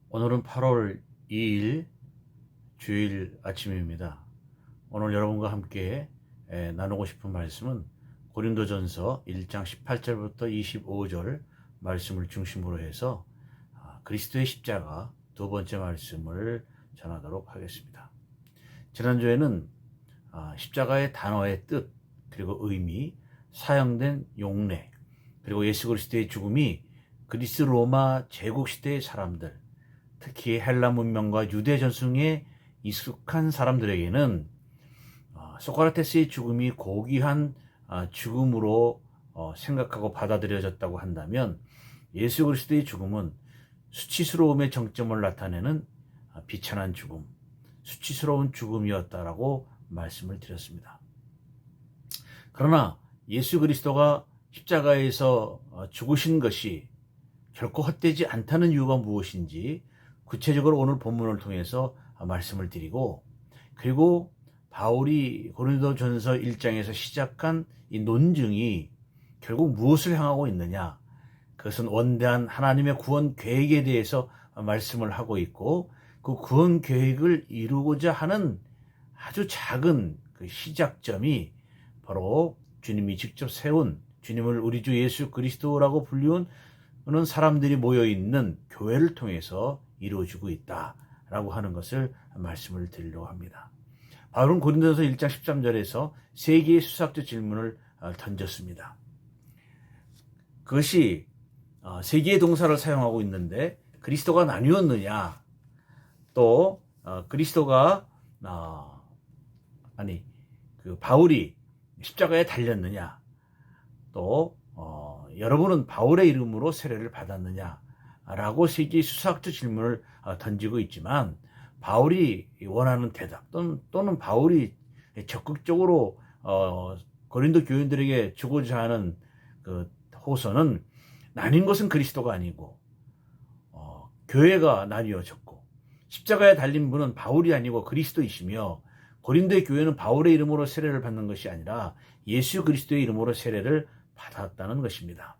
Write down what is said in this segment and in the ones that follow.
오늘은 8월 2일 주일 아침입니다. 오늘 여러분과 함께 나누고 싶은 말씀은 고린도전서 1장 18절부터 25절 말씀을 중심으로 해서 그리스도의 십자가 두 번째 말씀을 전하도록 하겠습니다. 지난주에는 십자가의 단어의 뜻, 그리고 의미, 사용된 용례, 그리고 예수 그리스도의 죽음이 그리스 로마 제국 시대의 사람들, 특히 헬라 문명과 유대 전승에 익숙한 사람들에게는 소크라테스의 죽음이 고귀한 죽음으로 생각하고 받아들여졌다고 한다면, 예수 그리스도의 죽음은 수치스러움의 정점을 나타내는 비천한 죽음, 수치스러운 죽음이었다라고 말씀을 드렸습니다. 그러나 예수 그리스도가 십자가에서 죽으신 것이 결코 헛되지 않다는 이유가 무엇인지 구체적으로 오늘 본문을 통해서 말씀을 드리고, 그리고 바울이 고린도전서 1장에서 시작한 이 논증이 결국 무엇을 향하고 있느냐, 그것은 원대한 하나님의 구원 계획에 대해서 말씀을 하고 있고, 그 구원 계획을 이루고자 하는 아주 작은 그 시작점이 바로 주님이 직접 세운, 주님을 우리 주 예수 그리스도라고 불리우는 사람들이 모여있는 교회를 통해서 이루어지고 있다라고 하는 것을 말씀을 드리려고 합니다. 바울은 고린도전서 1장 13절에서 세 개의 수사학적 질문을 던졌습니다. 그것이 세 개의 동사를 사용하고 있는데, 그리스도가 나뉘었느냐, 또 그리스도가 바울이 십자가에 달렸느냐, 또 여러분은 바울의 이름으로 세례를 받았느냐 라고 세 개의 수사학적 질문을 던지고 있지만, 바울이 원하는 대답 또는 바울이 적극적으로 고린도 교인들에게 주고자 하는 그 호소는, 나뉜 것은 그리스도가 아니고 교회가 나뉘어졌고, 십자가에 달린 분은 바울이 아니고 그리스도이시며, 고린도의 교회는 바울의 이름으로 세례를 받는 것이 아니라 예수 그리스도의 이름으로 세례를 받았다는 것입니다.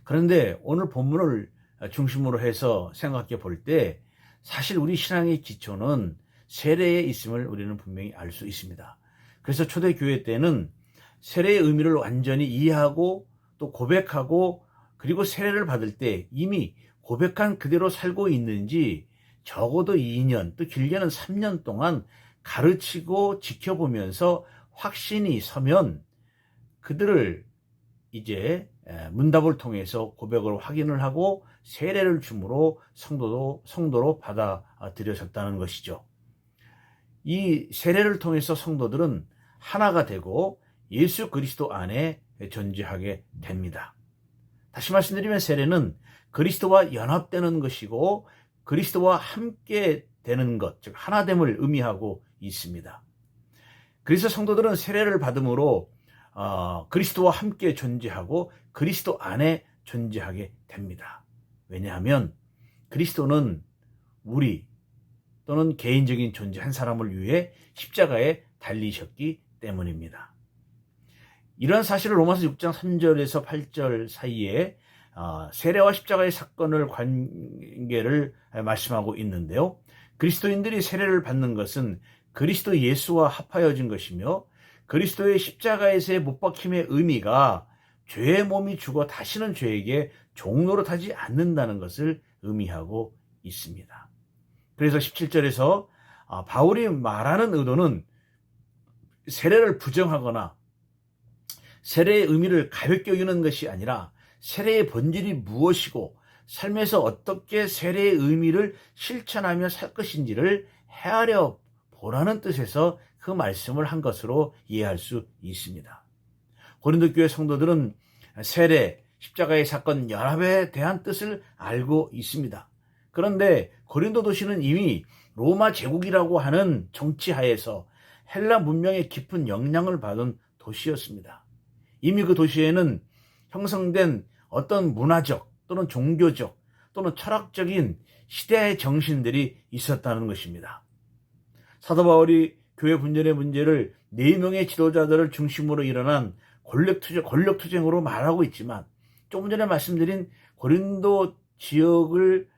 그런데 오늘 본문을 중심으로 해서 생각해 볼 때, 사실 우리 신앙의 기초는 세례에 있음을 우리는 분명히 알 수 있습니다. 그래서 초대교회 때는 세례의 의미를 완전히 이해하고 또 고백하고, 그리고 세례를 받을 때 이미 고백한 그대로 살고 있는지 적어도 2년, 또 길게는 3년 동안 가르치고 지켜보면서 확신이 서면 그들을 이제 문답을 통해서 고백을 확인을 하고 세례를 줌으로 성도로 받아들여졌다는 것이죠. 이 세례를 통해서 성도들은 하나가 되고 예수 그리스도 안에 존재하게 됩니다. 다시 말씀드리면, 세례는 그리스도와 연합되는 것이고 그리스도와 함께 되는 것, 즉 하나됨을 의미하고 있습니다. 그래서 성도들은 세례를 받음으로 그리스도와 함께 존재하고 그리스도 안에 존재하게 됩니다. 왜냐하면 그리스도는 우리 또는 개인적인 존재 한 사람을 위해 십자가에 달리셨기 때문입니다. 이런 사실을 로마서 6장 3절에서 8절 사이에 세례와 십자가의 사건을 관계를 말씀하고 있는데요. 그리스도인들이 세례를 받는 것은 그리스도 예수와 합하여진 것이며, 그리스도의 십자가에서의 못 박힘의 의미가 죄의 몸이 죽어 다시는 죄에게 종노릇하지 않는다는 것을 의미하고 있습니다. 그래서 17절에서 바울이 말하는 의도는 세례를 부정하거나 세례의 의미를 가볍게 여기는 것이 아니라, 세례의 본질이 무엇이고 삶에서 어떻게 세례의 의미를 실천하며 살 것인지를 헤아려 보라는 뜻에서 그 말씀을 한 것으로 이해할 수 있습니다. 고린도 교회 성도들은 세례, 십자가의 사건 연합에 대한 뜻을 알고 있습니다. 그런데 고린도 도시는 이미 로마 제국이라고 하는 정치하에서 헬라 문명의 깊은 영향을 받은 도시였습니다. 이미 그 도시에는 형성된 어떤 문화적 또는 종교적 또는 철학적인 시대의 정신들이 있었다는 것입니다. 사도 바울이 교회 분열의 문제를 4명의 지도자들을 중심으로 일어난 권력투쟁으로 말하고 있지만, 조금 전에 말씀드린 고린도 지역을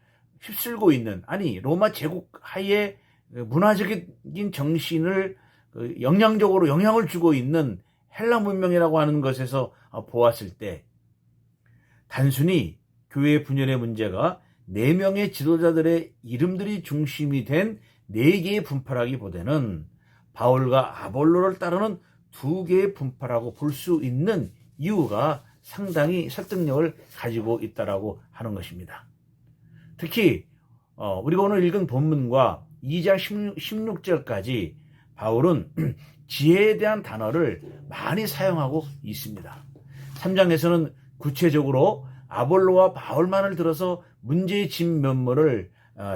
휩쓸고 있는, 아니 로마 제국 하에 문화적인 정신을 영향적으로 영향을 주고 있는 헬라 문명이라고 하는 것에서 보았을 때 단순히 교회 분열의 문제가 4명의 지도자들의 이름들이 중심이 된 4개의 분파라기보다는 바울과 아볼로를 따르는 2개의 분파라고 볼 수 있는 이유가 상당히 설득력을 가지고 있다라고 하는 것입니다. 특히 우리가 오늘 읽은 본문과 2장 16절까지 바울은 지혜에 대한 단어를 많이 사용하고 있습니다. 3장에서는 구체적으로 아볼로와 바울만을 들어서 문제의 진면모를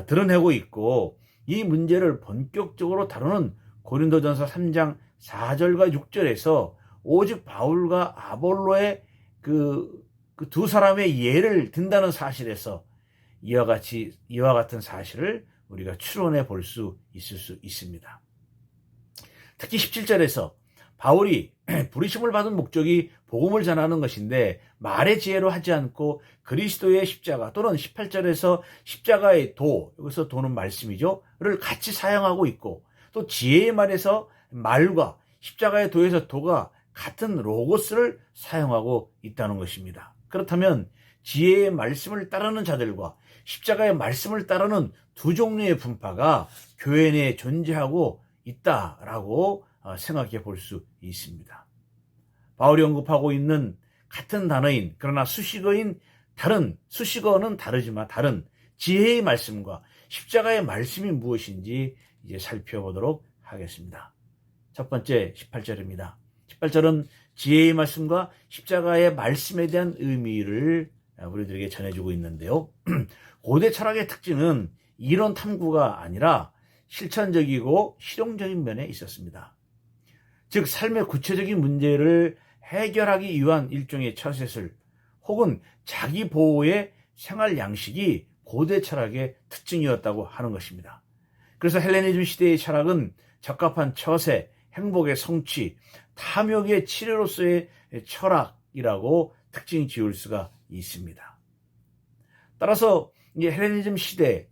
드러내고 있고, 이 문제를 본격적으로 다루는 고린도전서 3장 4절과 6절에서 오직 바울과 아볼로의 그 두 사람의 예를 든다는 사실에서 이와 같은 사실을 우리가 추론해 볼 수 있을 수 있습니다. 특히 17절에서 바울이 부르심을 받은 목적이 복음을 전하는 것인데 말의 지혜로 하지 않고 그리스도의 십자가, 또는 18절에서 십자가의 도, 여기서 도는 말씀이죠,를 같이 사용하고 있고, 또 지혜의 말에서 말과 십자가의 도에서 도가 같은 로고스를 사용하고 있다는 것입니다. 그렇다면 지혜의 말씀을 따르는 자들과 십자가의 말씀을 따르는 두 종류의 분파가 교회 내에 존재하고 있다라고 생각해 볼 수 있습니다. 바울이 언급하고 있는 같은 단어인, 그러나 수식어는 다르지만 다른 지혜의 말씀과 십자가의 말씀이 무엇인지 이제 살펴보도록 하겠습니다. 첫 번째 18절입니다. 18절은 지혜의 말씀과 십자가의 말씀에 대한 의미를 우리들에게 전해주고 있는데요. 고대 철학의 특징은 이론 탐구가 아니라 실천적이고 실용적인 면에 있었습니다. 즉 삶의 구체적인 문제를 해결하기 위한 일종의 처세술 혹은 자기 보호의 생활 양식이 고대 철학의 특징이었다고 하는 것입니다. 그래서 헬레니즘 시대의 철학은 적합한 처세, 행복의 성취, 탐욕의 치료로서의 철학이라고 특징 지을 수가 있습니다. 따라서 이 헬레니즘 시대에서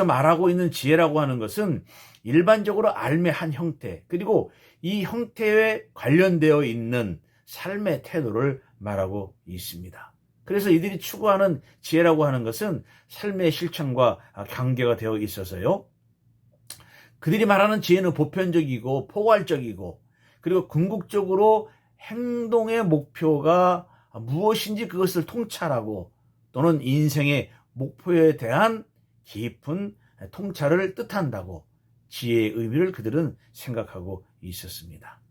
말하고 있는 지혜라고 하는 것은 일반적으로 삶의 한 형태, 그리고 이 형태에 관련되어 있는 삶의 태도를 말하고 있습니다. 그래서 이들이 추구하는 지혜라고 하는 것은 삶의 실천과 관계가 되어 있어서요, 그들이 말하는 지혜는 보편적이고 포괄적이고, 그리고 궁극적으로 행동의 목표가 무엇인지 그것을 통찰하고, 또는 인생의 목표에 대한 깊은 통찰을 뜻한다고 지혜의 의미를 그들은 생각하고 있었습니다.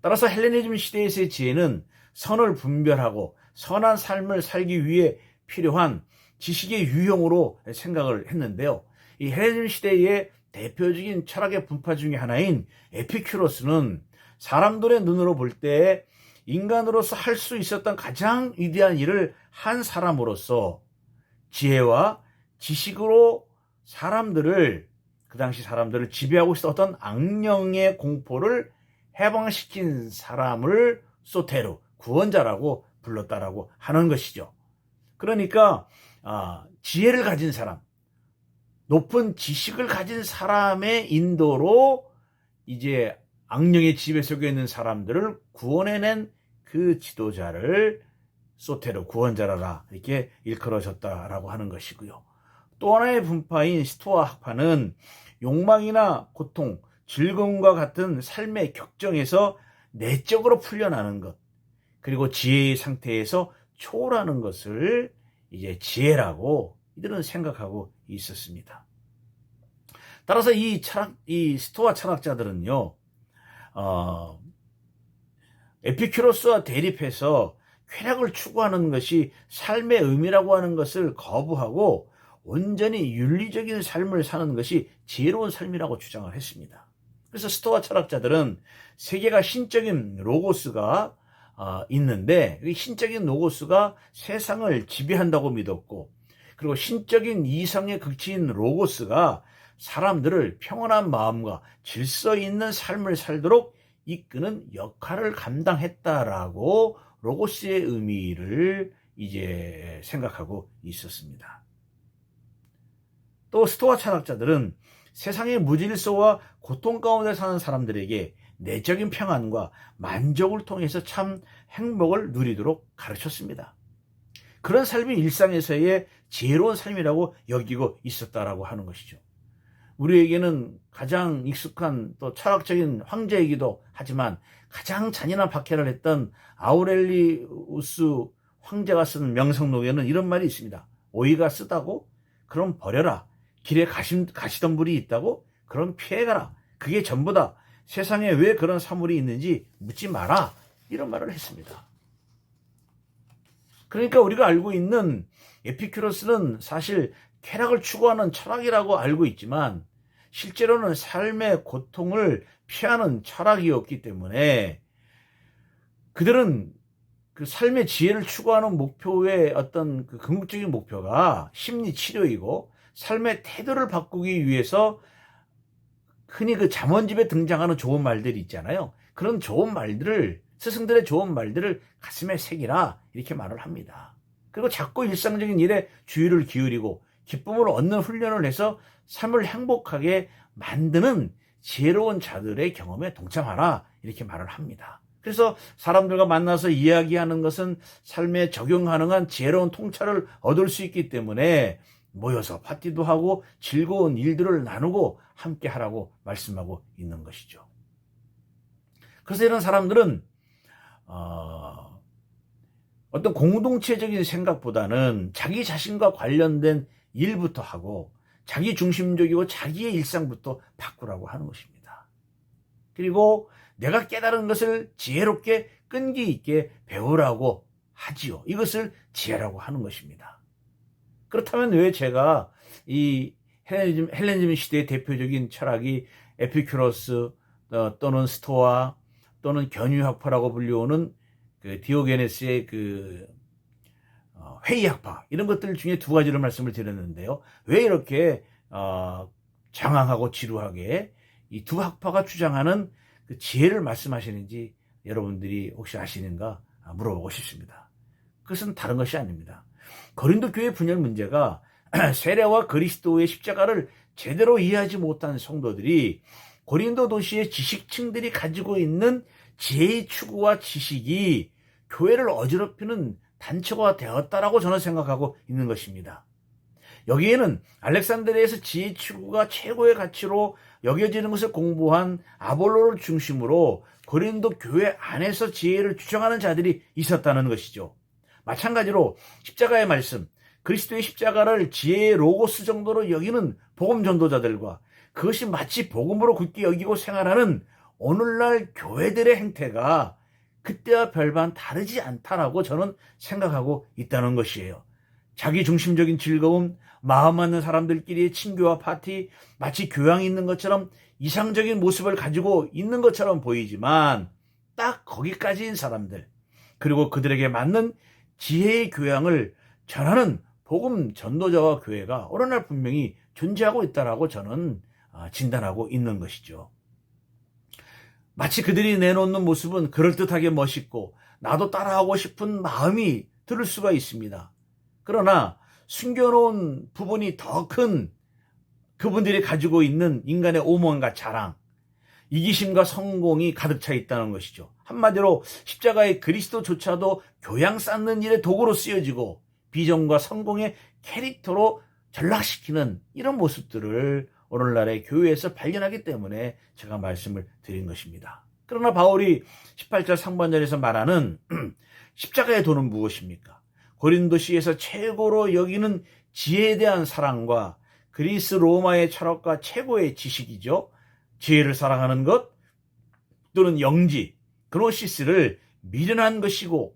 따라서 헬레니즘 시대에서의 지혜는 선을 분별하고 선한 삶을 살기 위해 필요한 지식의 유형으로 생각을 했는데요. 이 헬레니즘 시대의 대표적인 철학의 분파 중에 하나인 에피큐로스는 사람들의 눈으로 볼 때 인간으로서 할 수 있었던 가장 위대한 일을 한 사람으로서 지혜와 지식으로 그 당시 사람들을 지배하고 있었던 악령의 공포를 해방시킨 사람을 소테르, 구원자라고 불렀다라고 하는 것이죠. 그러니까 지혜를 가진 사람, 높은 지식을 가진 사람의 인도로 이제 악령의 지배 속에 있는 사람들을 구원해낸 그 지도자를 소테르, 구원자라 이렇게 일컬어졌다라고 하는 것이고요. 또 하나의 분파인 스토아 학파는 욕망이나 고통, 즐거움과 같은 삶의 격정에서 내적으로 풀려나는 것, 그리고 지혜의 상태에서 초월하는 것을 이제 지혜라고 이들은 생각하고 있었습니다. 따라서 이 스토아 철학자들은요, 에피큐로스와 대립해서 쾌락을 추구하는 것이 삶의 의미라고 하는 것을 거부하고 온전히 윤리적인 삶을 사는 것이 지혜로운 삶이라고 주장을 했습니다. 그래서 스토아 철학자들은 세계가 신적인 로고스가 있는데, 이 신적인 로고스가 세상을 지배한다고 믿었고, 그리고 신적인 이성의 극치인 로고스가 사람들을 평온한 마음과 질서 있는 삶을 살도록 이끄는 역할을 감당했다라고 로고스의 의미를 이제 생각하고 있었습니다. 또 스토아 철학자들은 세상의 무질서와 고통 가운데 사는 사람들에게 내적인 평안과 만족을 통해서 참 행복을 누리도록 가르쳤습니다. 그런 삶이 일상에서의 지혜로운 삶이라고 여기고 있었다라고 하는 것이죠. 우리에게는 가장 익숙한 또 철학적인 황제이기도 하지만 가장 잔인한 박해를 했던 아우렐리우스 황제가 쓴 명성록에는 이런 말이 있습니다. 오이가 쓰다고? 그럼 버려라. 길에 가시던 불이 있다고? 그럼 피해가라. 그게 전부다. 세상에 왜 그런 사물이 있는지 묻지 마라. 이런 말을 했습니다. 그러니까 우리가 알고 있는 에피큐로스는 사실 쾌락을 추구하는 철학이라고 알고 있지만 실제로는 삶의 고통을 피하는 철학이었기 때문에 그들은 그 삶의 지혜를 추구하는 목표의 어떤 그 궁극적인 목표가 심리 치료이고 삶의 태도를 바꾸기 위해서 흔히 그 잠언집에 등장하는 좋은 말들이 있잖아요. 그런 좋은 말들을 스승들의 좋은 말들을 가슴에 새기라 이렇게 말을 합니다. 그리고 자꾸 일상적인 일에 주의를 기울이고 기쁨을 얻는 훈련을 해서 삶을 행복하게 만드는 지혜로운 자들의 경험에 동참하라 이렇게 말을 합니다. 그래서 사람들과 만나서 이야기하는 것은 삶에 적용 가능한 지혜로운 통찰을 얻을 수 있기 때문에 모여서 파티도 하고 즐거운 일들을 나누고 함께 하라고 말씀하고 있는 것이죠. 그래서 이런 사람들은 어떤 공동체적인 생각보다는 자기 자신과 관련된 일부터 하고 자기 중심적이고 자기의 일상부터 바꾸라고 하는 것입니다. 그리고 내가 깨달은 것을 지혜롭게 끈기 있게 배우라고 하지요. 이것을 지혜라고 하는 것입니다. 그렇다면 왜 제가 이 헬레니즘 시대의 대표적인 철학이 에피큐로스 또는 스토아 또는 견유학파라고 불리우는 그 디오게네스의 그 회의학파 이런 것들 중에 두 가지를 말씀을 드렸는데요. 왜 이렇게 장황하고 지루하게 이 두 학파가 주장하는 그 지혜를 말씀하시는지 여러분들이 혹시 아시는가 물어보고 싶습니다. 그것은 다른 것이 아닙니다. 고린도 교회 분열 문제가 세례와 그리스도의 십자가를 제대로 이해하지 못한 성도들이 고린도 도시의 지식층들이 가지고 있는 지혜의 추구와 지식이 교회를 어지럽히는 단초가 되었다라고 저는 생각하고 있는 것입니다. 여기에는 알렉산드리아에서 지혜 추구가 최고의 가치로 여겨지는 것을 공부한 아볼로를 중심으로 고린도 교회 안에서 지혜를 주장하는 자들이 있었다는 것이죠. 마찬가지로 십자가의 말씀, 그리스도의 십자가를 지혜의 로고스 정도로 여기는 복음 전도자들과 그것이 마치 복음으로 굳게 여기고 생활하는 오늘날 교회들의 행태가 그때와 별반 다르지 않다라고 저는 생각하고 있다는 것이에요. 자기 중심적인 즐거움, 마음 맞는 사람들끼리의 친교와 파티, 마치 교양이 있는 것처럼 이상적인 모습을 가지고 있는 것처럼 보이지만 딱 거기까지인 사람들, 그리고 그들에게 맞는 지혜의 교양을 전하는 복음 전도자와 교회가 오늘날 분명히 존재하고 있다라고 저는 진단하고 있는 것이죠. 마치 그들이 내놓는 모습은 그럴듯하게 멋있고 나도 따라하고 싶은 마음이 들을 수가 있습니다. 그러나 숨겨놓은 부분이 더 큰 그분들이 가지고 있는 인간의 오만과 자랑, 이기심과 성공이 가득 차 있다는 것이죠. 한마디로 십자가의 그리스도조차도 교양 쌓는 일의 도구로 쓰여지고 비전과 성공의 캐릭터로 전락시키는 이런 모습들을 오늘날의 교회에서 발견하기 때문에 제가 말씀을 드린 것입니다. 그러나 바울이 18절 상반절에서 말하는 십자가의 도는 무엇입니까? 고린도시에서 최고로 여기는 지혜에 대한 사랑과 그리스 로마의 철학과 최고의 지식이죠. 지혜를 사랑하는 것 또는 영지, 그노시스를 미련한 것이고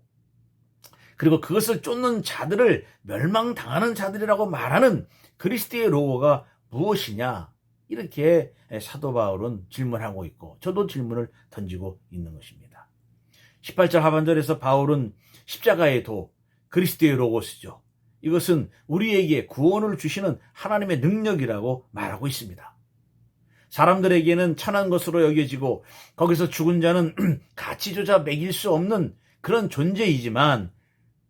그리고 그것을 쫓는 자들을 멸망당하는 자들이라고 말하는 그리스도의 로고가 무엇이냐? 이렇게 사도 바울은 질문하고 있고 저도 질문을 던지고 있는 것입니다. 18절 하반절에서 바울은 십자가의 도, 그리스도의 로고스죠. 이것은 우리에게 구원을 주시는 하나님의 능력이라고 말하고 있습니다. 사람들에게는 천한 것으로 여겨지고 거기서 죽은 자는 가치조차 매길 수 없는 그런 존재이지만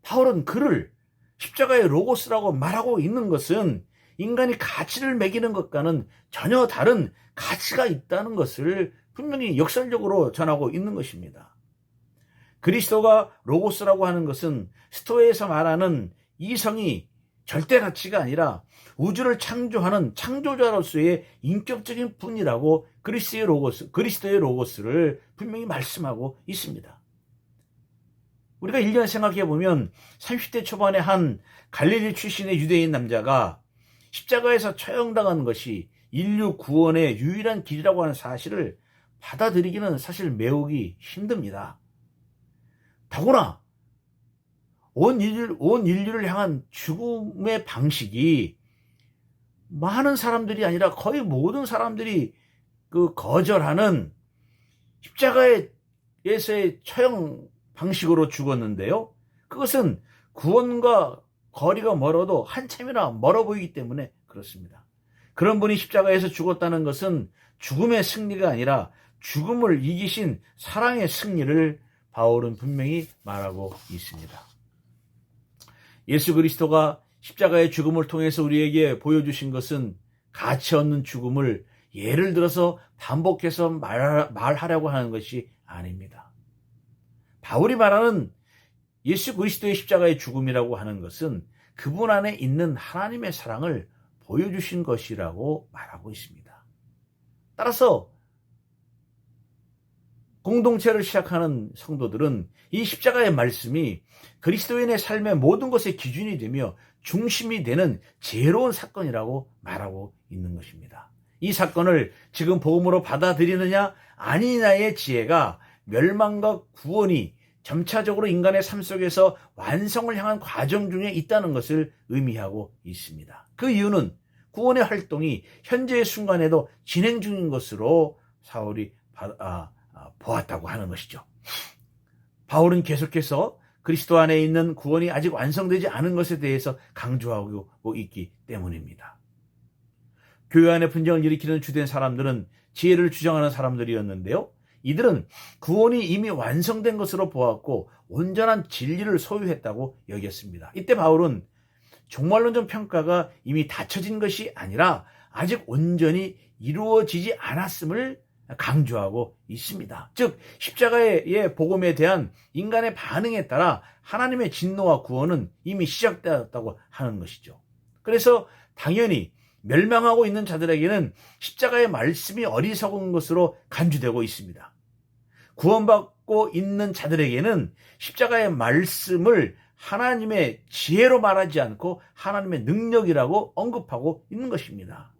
바울은 그를 십자가의 로고스라고 말하고 있는 것은 인간이 가치를 매기는 것과는 전혀 다른 가치가 있다는 것을 분명히 역설적으로 전하고 있는 것입니다. 그리스도가 로고스라고 하는 것은 스토에서 말하는 이성이 절대 가치가 아니라 우주를 창조하는 창조자로서의 인격적인 분이라고 그리스도의 로고스를 분명히 말씀하고 있습니다. 우리가 1년 생각해 보면 30대 초반에 한 갈릴리 출신의 유대인 남자가 십자가에서 처형당한 것이 인류 구원의 유일한 길이라고 하는 사실을 받아들이기는 사실 매우기 힘듭니다. 더구나 온 인류를 향한 죽음의 방식이 많은 사람들이 아니라 거의 모든 사람들이 거절하는 십자가에서의 처형 방식으로 죽었는데요. 그것은 구원과 거리가 멀어도 한참이나 멀어 보이기 때문에 그렇습니다. 그런 분이 십자가에서 죽었다는 것은 죽음의 승리가 아니라 죽음을 이기신 사랑의 승리를 바울은 분명히 말하고 있습니다. 예수 그리스도가 십자가의 죽음을 통해서 우리에게 보여주신 것은 가치 없는 죽음을 예를 들어서 반복해서 말하려고 하는 것이 아닙니다. 바울이 말하는 예수 그리스도의 십자가의 죽음이라고 하는 것은 그분 안에 있는 하나님의 사랑을 보여주신 것이라고 말하고 있습니다. 따라서 공동체를 시작하는 성도들은 이 십자가의 말씀이 그리스도인의 삶의 모든 것의 기준이 되며 중심이 되는 지혜로운 사건이라고 말하고 있는 것입니다. 이 사건을 지금 복음으로 받아들이느냐 아니냐의 지혜가 멸망과 구원이 점차적으로 인간의 삶 속에서 완성을 향한 과정 중에 있다는 것을 의미하고 있습니다. 그 이유는 구원의 활동이 현재의 순간에도 진행 중인 것으로 사울이 보았다고 하는 것이죠. 바울은 계속해서 그리스도 안에 있는 구원이 아직 완성되지 않은 것에 대해서 강조하고 있기 때문입니다. 교회 안에 분쟁을 일으키는 주된 사람들은 지혜를 주장하는 사람들이었는데요. 이들은 구원이 이미 완성된 것으로 보았고 온전한 진리를 소유했다고 여겼습니다. 이때 바울은 종말론적 평가가 이미 갖춰진 것이 아니라 아직 온전히 이루어지지 않았음을 강조하고 있습니다. 즉 십자가의 복음에 대한 인간의 반응에 따라 하나님의 진노와 구원은 이미 시작되었다고 하는 것이죠. 그래서 당연히 멸망하고 있는 자들에게는 십자가의 말씀이 어리석은 것으로 간주되고 있습니다. 구원받고 있는 자들에게는 십자가의 말씀을 하나님의 지혜로 말하지 않고 하나님의 능력이라고 언급하고 있는 것입니다.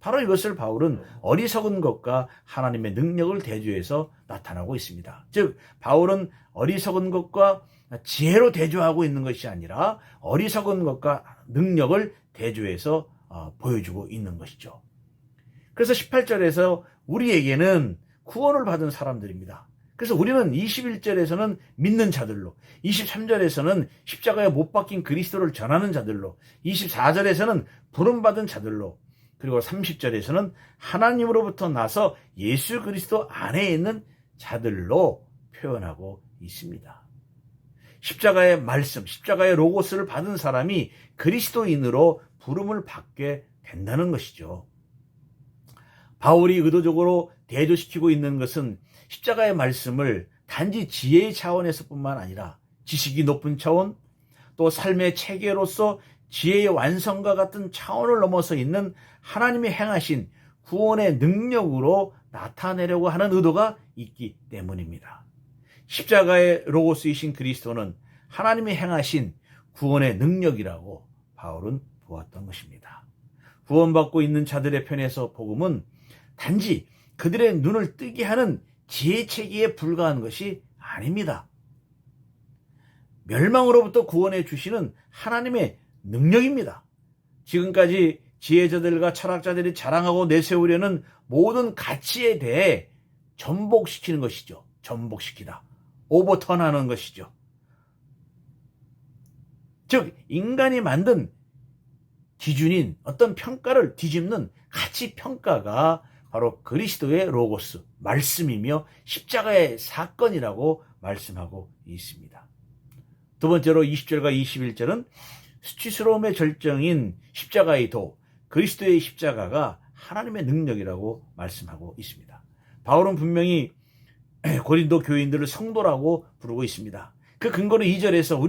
바로 이것을 바울은 어리석은 것과 하나님의 능력을 대조해서 나타나고 있습니다. 즉 바울은 어리석은 것과 지혜로 대조하고 있는 것이 아니라 어리석은 것과 능력을 대조해서 보여주고 있는 것이죠. 그래서 18절에서 우리에게는 구원을 받은 사람들입니다. 그래서 우리는 21절에서는 믿는 자들로, 23절에서는 십자가에 못 박힌 그리스도를 전하는 자들로, 24절에서는 부름받은 자들로, 그리고 30절에서는 하나님으로부터 나서 예수 그리스도 안에 있는 자들로 표현하고 있습니다. 십자가의 말씀, 십자가의 로고스를 받은 사람이 그리스도인으로 부름을 받게 된다는 것이죠. 바울이 의도적으로 대조시키고 있는 것은 십자가의 말씀을 단지 지혜의 차원에서뿐만 아니라 지식이 높은 차원, 또 삶의 체계로서 지혜의 완성과 같은 차원을 넘어서 있는 하나님이 행하신 구원의 능력으로 나타내려고 하는 의도가 있기 때문입니다. 십자가의 로고스이신 그리스도는 하나님이 행하신 구원의 능력이라고 바울은 보았던 것입니다. 구원받고 있는 자들의 편에서 복음은 단지 그들의 눈을 뜨게 하는 지혜 체계에 불과한 것이 아닙니다. 멸망으로부터 구원해 주시는 하나님의 능력입니다. 지금까지 지혜자들과 철학자들이 자랑하고 내세우려는 모든 가치에 대해 전복시키는 것이죠. 전복시키다. 오버턴하는 것이죠. 즉 인간이 만든 기준인 어떤 평가를 뒤집는 가치 평가가 바로 그리스도의 로고스, 말씀이며 십자가의 사건이라고 말씀하고 있습니다. 두 번째로 20절과 21절은 수치스러움의 절정인 십자가의 도, 그리스도의 십자가가 하나님의 능력이라고 말씀하고 있습니다. 바울은 분명히 고린도 교인들을 성도라고 부르고 있습니다. 그 근거로 2절에서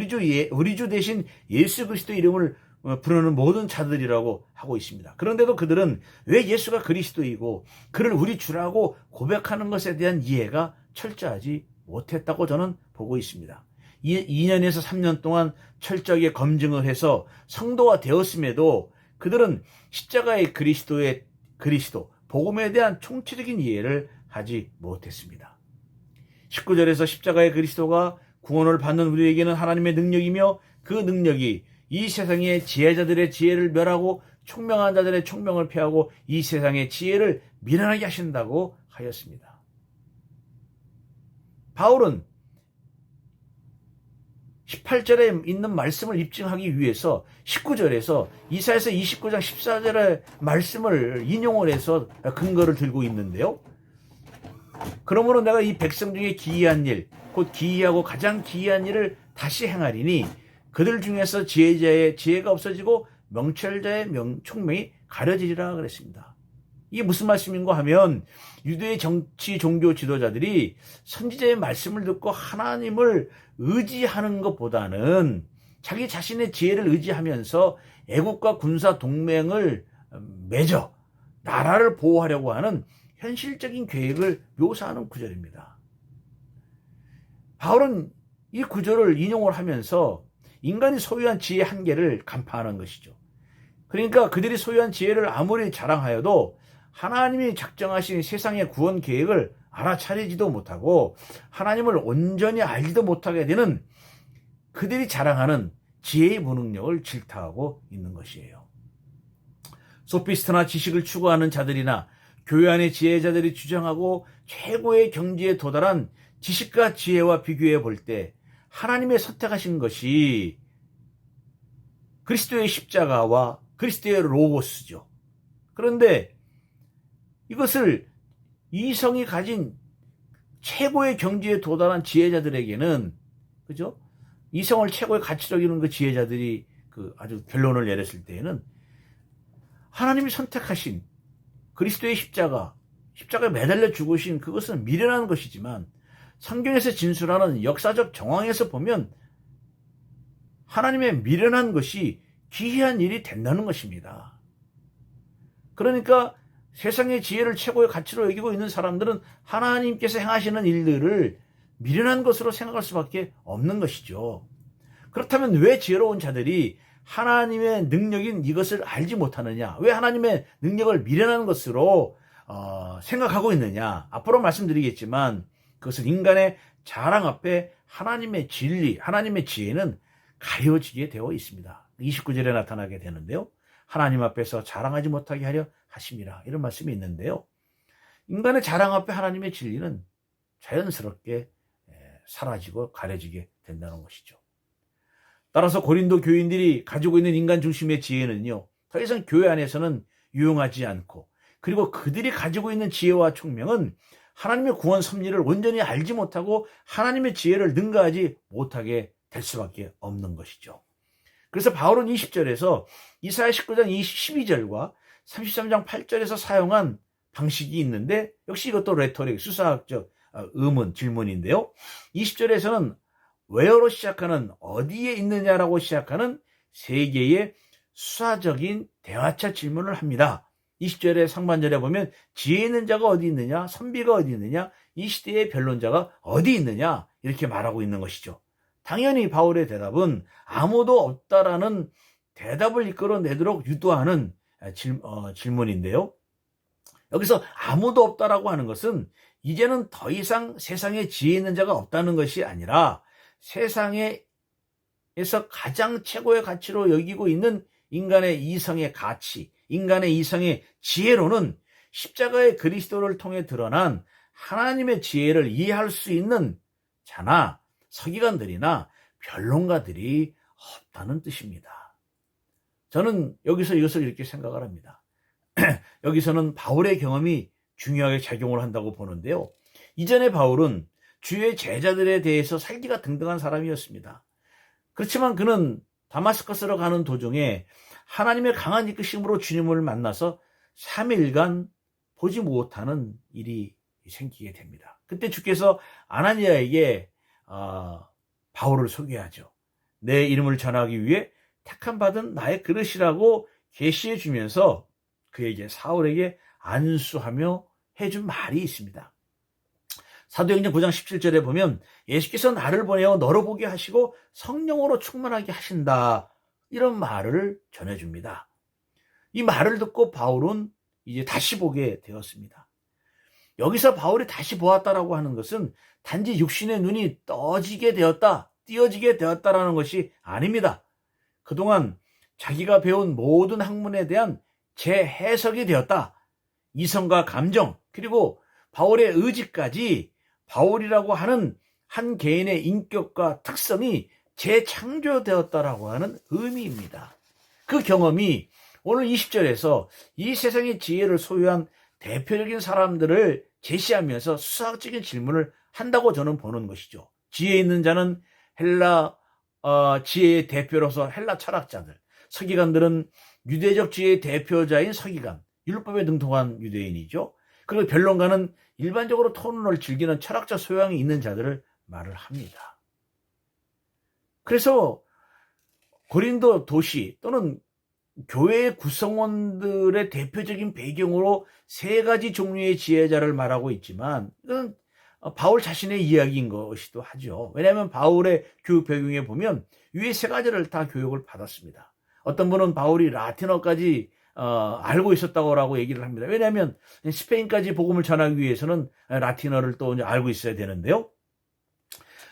우리 주 대신 예수 그리스도의 이름을 부르는 모든 자들이라고 하고 있습니다. 그런데도 그들은 왜 예수가 그리스도이고 그를 우리 주라고 고백하는 것에 대한 이해가 철저하지 못했다고 저는 보고 있습니다. 2년에서 3년 동안 철저하게 검증을 해서 성도가 되었음에도 그들은 십자가의 그리스도, 복음에 대한 총체적인 이해를 하지 못했습니다. 19절에서 십자가의 그리스도가 구원을 받는 우리에게는 하나님의 능력이며 그 능력이 이 세상의 지혜자들의 지혜를 멸하고 총명한 자들의 총명을 폐하고 이 세상의 지혜를 미련하게 하신다고 하였습니다. 바울은 18절에 있는 말씀을 입증하기 위해서 19절에서 이사야서 29장 14절의 말씀을 인용을 해서 근거를 들고 있는데요. 그러므로 내가 이 백성 중에 기이한 일, 곧 기이하고 가장 기이한 일을 다시 행하리니 그들 중에서 지혜자의 지혜가 없어지고 명철자의 총명이 가려지리라 그랬습니다. 이게 무슨 말씀인가 하면 유대의 정치 종교 지도자들이 선지자의 말씀을 듣고 하나님을 의지하는 것보다는 자기 자신의 지혜를 의지하면서 애국과 군사 동맹을 맺어 나라를 보호하려고 하는 현실적인 계획을 묘사하는 구절입니다. 바울은 이 구절을 인용을 하면서 인간이 소유한 지혜의 한계를 간파하는 것이죠. 그러니까 그들이 소유한 지혜를 아무리 자랑하여도 하나님이 작정하신 세상의 구원 계획을 알아차리지도 못하고 하나님을 온전히 알지도 못하게 되는 그들이 자랑하는 지혜의 무능력을 질타하고 있는 것이에요. 소피스트나 지식을 추구하는 자들이나 교회 안의 지혜자들이 주장하고 최고의 경지에 도달한 지식과 지혜와 비교해 볼 때 하나님의 선택하신 것이 그리스도의 십자가와 그리스도의 로고스죠. 그런데 이것을 이성이 가진 최고의 경지에 도달한 지혜자들에게는, 그죠? 이성을 최고의 가치로 여기는 그 지혜자들이 아주 결론을 내렸을 때에는 하나님이 선택하신 그리스도의 십자가에 매달려 죽으신 그것은 미련한 것이지만 성경에서 진술하는 역사적 정황에서 보면 하나님의 미련한 것이 기이한 일이 된다는 것입니다. 그러니까 세상의 지혜를 최고의 가치로 여기고 있는 사람들은 하나님께서 행하시는 일들을 미련한 것으로 생각할 수밖에 없는 것이죠. 그렇다면 왜 지혜로운 자들이 하나님의 능력인 이것을 알지 못하느냐? 왜 하나님의 능력을 미련한 것으로 생각하고 있느냐? 앞으로 말씀드리겠지만 그것은 인간의 자랑 앞에 하나님의 진리, 하나님의 지혜는 가려지게 되어 있습니다. 29절에 나타나게 되는데요. 하나님 앞에서 자랑하지 못하게 하려 하심이라, 이런 말씀이 있는데요. 인간의 자랑 앞에 하나님의 진리는 자연스럽게 사라지고 가려지게 된다는 것이죠. 따라서 고린도 교인들이 가지고 있는 인간 중심의 지혜는요, 더 이상 교회 안에서는 유용하지 않고, 그리고 그들이 가지고 있는 지혜와 총명은 하나님의 구원 섭리를 온전히 알지 못하고 하나님의 지혜를 능가하지 못하게 될 수밖에 없는 것이죠. 그래서 바울은 20절에서 이사야 19장 12절과 33장 8절에서 사용한 방식이 있는데, 역시 이것도 레토릭, 수사학적 질문인데요. 20절에서는 where로 시작하는, 어디에 있느냐라고 시작하는 세 개의 수사적인 대화차 질문을 합니다. 20절의 상반절에 보면 지혜 있는 자가 어디 있느냐, 선비가 어디 있느냐, 이 시대의 변론자가 어디 있느냐, 이렇게 말하고 있는 것이죠. 당연히 바울의 대답은 아무도 없다라는 대답을 이끌어내도록 유도하는 질문인데요. 여기서 아무도 없다라고 하는 것은 이제는 더 이상 세상에 지혜 있는 자가 없다는 것이 아니라 세상에서 가장 최고의 가치로 여기고 있는 인간의 이성의 가치, 인간의 이성의 지혜로는 십자가의 그리스도를 통해 드러난 하나님의 지혜를 이해할 수 있는 자나 서기관들이나 변론가들이 없다는 뜻입니다. 저는 여기서 이것을 이렇게 생각을 합니다. 여기서는 바울의 경험이 중요하게 작용을 한다고 보는데요. 이전에 바울은 주의 제자들에 대해서 살기가 등등한 사람이었습니다. 그렇지만 그는 다마스커스로 가는 도중에 하나님의 강한 이끄심으로 주님을 만나서 3일간 보지 못하는 일이 생기게 됩니다. 그때 주께서 아나니아에게 바울을 소개하죠. 내 이름을 전하기 위해 택함 받은 나의 그릇이라고 계시해 주면서 그에게 사울에게 안수하며 해준 말이 있습니다. 사도행전 9장 17절에 보면 예수께서 나를 보내어 너로 보게 하시고 성령으로 충만하게 하신다. 이런 말을 전해줍니다. 이 말을 듣고 바울은 이제 다시 보게 되었습니다. 여기서 바울이 다시 보았다라고 하는 것은 단지 육신의 눈이 띄어지게 되었다라는 것이 아닙니다. 그동안 자기가 배운 모든 학문에 대한 재해석이 되었다. 이성과 감정, 그리고 바울의 의지까지 바울이라고 하는 한 개인의 인격과 특성이 재창조되었다라고 하는 의미입니다. 그 경험이 오늘 20절에서 이 세상의 지혜를 소유한 대표적인 사람들을 제시하면서 수학적인 질문을 한다고 저는 보는 것이죠. 지혜 있는 자는 지혜의 대표로서 헬라 철학자들, 서기관들은 유대적 지혜의 대표자인 서기관, 율법에 능통한 유대인이죠. 그리고 변론가는 일반적으로 토론을 즐기는 철학적 소양이 있는 자들을 말을 합니다. 그래서 고린도 도시 또는 교회의 구성원들의 대표적인 배경으로 세 가지 종류의 지혜자를 말하고 있지만 이건 바울 자신의 이야기인 것이기도 하죠. 왜냐하면 바울의 교육 배경에 보면 위에 세 가지를 다 교육을 받았습니다. 어떤 분은 바울이 라틴어까지 알고 있었다고 얘기를 합니다. 왜냐하면 스페인까지 복음을 전하기 위해서는 라틴어를 또 이제 알고 있어야 되는데요.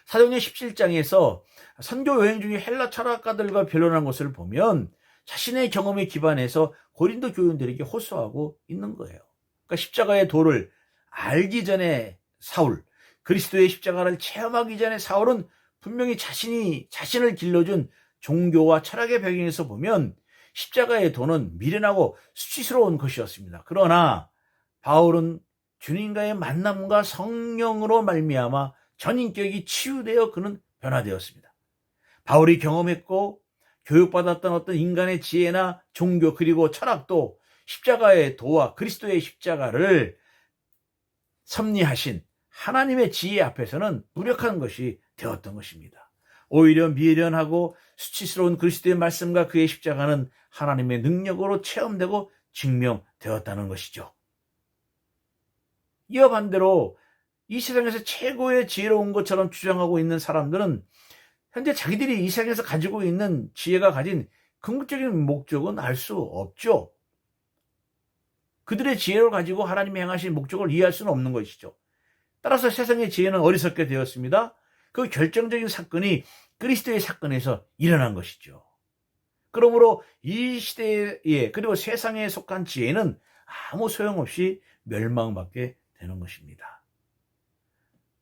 사도행전 17장에서 선교 여행 중에 헬라 철학가들과 변론한 것을 보면 자신의 경험에 기반해서 고린도 교인들에게 호소하고 있는 거예요. 그러니까 십자가의 도를 알기 전에 사울, 그리스도의 십자가를 체험하기 전에 사울은 분명히 자신을 길러준 종교와 철학의 배경에서 보면 십자가의 도는 미련하고 수치스러운 것이었습니다. 그러나 바울은 주님과의 만남과 성령으로 말미암아 전인격이 치유되어 그는 변화되었습니다. 바울이 경험했고 교육받았던 어떤 인간의 지혜나 종교 그리고 철학도 십자가의 도와 그리스도의 십자가를 섭리하신 하나님의 지혜 앞에서는 무력한 것이 되었던 것입니다. 오히려 미련하고 수치스러운 그리스도의 말씀과 그의 십자가는 하나님의 능력으로 체험되고 증명되었다는 것이죠. 이와 반대로 이 세상에서 최고의 지혜로운 것처럼 주장하고 있는 사람들은 현재 자기들이 이 세상에서 가지고 있는 지혜가 가진 궁극적인 목적은 알 수 없죠. 그들의 지혜를 가지고 하나님이 행하신 목적을 이해할 수는 없는 것이죠. 따라서 세상의 지혜는 어리석게 되었습니다. 그 결정적인 사건이 그리스도의 사건에서 일어난 것이죠. 그러므로 이 시대에 그리고 세상에 속한 지혜는 아무 소용없이 멸망받게 되는 것입니다.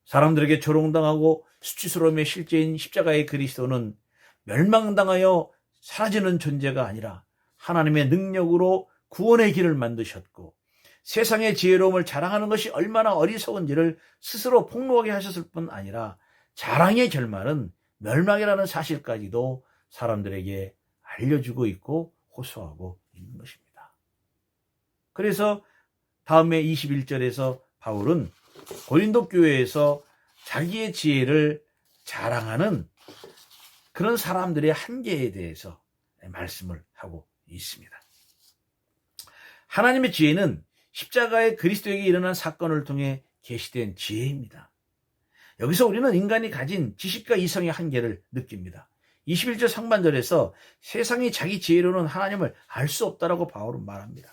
사람들에게 조롱당하고 수치스러움의 실제인 십자가의 그리스도는 멸망당하여 사라지는 존재가 아니라 하나님의 능력으로 구원의 길을 만드셨고 세상의 지혜로움을 자랑하는 것이 얼마나 어리석은지를 스스로 폭로하게 하셨을 뿐 아니라 자랑의 결말은 멸망이라는 사실까지도 사람들에게 알려주고 있고 호소하고 있는 것입니다. 그래서 다음에 21절에서 바울은 고린도 교회에서 자기의 지혜를 자랑하는 그런 사람들의 한계에 대해서 말씀을 하고 있습니다. 하나님의 지혜는 십자가의 그리스도에게 일어난 사건을 통해 계시된 지혜입니다. 여기서 우리는 인간이 가진 지식과 이성의 한계를 느낍니다. 21절 상반절에서 세상이 자기 지혜로는 하나님을 알 수 없다라고 바울은 말합니다.